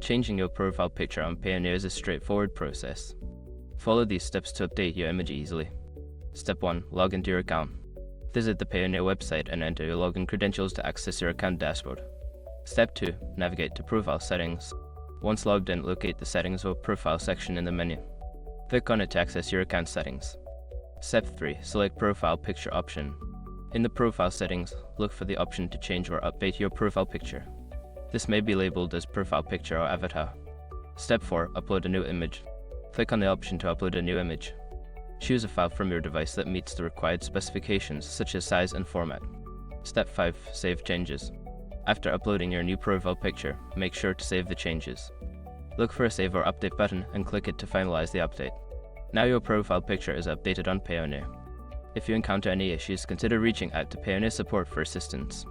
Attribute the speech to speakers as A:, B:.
A: Changing your profile picture on Payoneer is a straightforward process. Follow these steps to update your image easily. Step 1. Log into your account. Visit the Payoneer website and enter your login credentials to access your account dashboard. Step 2. Navigate to Profile Settings. Once logged in, locate the Settings or Profile section in the menu. Click on it to access your account settings. Step 3. Select Profile Picture option. In the Profile settings, look for the option to change or update your profile picture. This may be labeled as Profile Picture or Avatar. Step 4. Upload a new image. Click on the option to upload a new image. Choose a file from your device that meets the required specifications, such as size and format. Step 5. Save changes. After uploading your new profile picture, make sure to save the changes. Look for a Save or Update button and click it to finalize the update. Now your profile picture is updated on Payoneer. If you encounter any issues, consider reaching out to Payoneer support for assistance.